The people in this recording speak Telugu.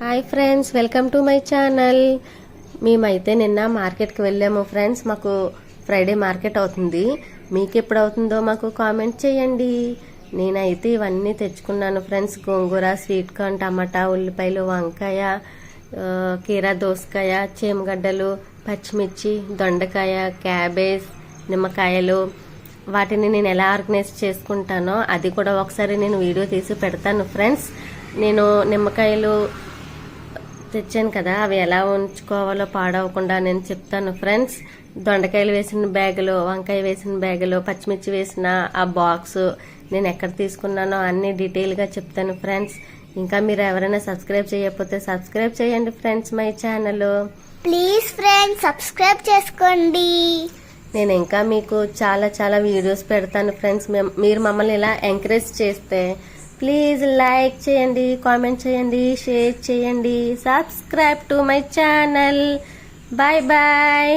Hi friends, welcome to my channel. మేమైతే నిన్న మార్కెట్కి వెళ్ళాము ఫ్రెండ్స్. మాకు ఫ్రైడే మార్కెట్ అవుతుంది. మీకు ఎప్పుడు అవుతుందో మాకు కామెంట్ చేయండి. నేనైతే ఇవన్నీ తెచ్చుకున్నాను ఫ్రెండ్స్. గోంగూర, స్వీట్ కార్న్, టమాటా, ఉల్లిపాయలు, వంకాయ, కీరా దోసకాయ, చేమగడ్డలు, పచ్చిమిర్చి, దొండకాయ, క్యాబేజ్, నిమ్మకాయలు. వాటిని నేను ఎలా ఆర్గనైజ్ చేసుకుంటానో అది కూడా ఒకసారి నేను వీడియో తీసి పెడతాను ఫ్రెండ్స్. నేను నిమ్మకాయలు తెచ్చాను కదా, అవి ఎలా ఉంచుకోవాలో పాడవకుండా నేను చెప్తాను ఫ్రెండ్స్. దొండకాయలు వేసిన బ్యాగులు, వంకాయ వేసిన బ్యాగులు, పచ్చిమిర్చి వేసిన ఆ బాక్స్ నేను ఎక్కడ తీసుకున్నానో అన్ని డీటెయిల్గా చెప్తాను ఫ్రెండ్స్. ఇంకా మీరు ఎవరైనా సబ్స్క్రైబ్ చేయకపోతే సబ్స్క్రైబ్ చేయండి friends my channel. Please friends subscribe చేసుకోండి. నేను ఇంకా మీకు చాలా చాలా వీడియోస్ పెడతాను ఫ్రెండ్స్. మీరు మమ్మల్ని ఇలా ఎంకరేజ్ చేస్తే ప్లీజ్ లైక్ చేయండి, కామెంట్ చేయండి, షేర్ చేయండి, subscribe to my channel. Bye bye.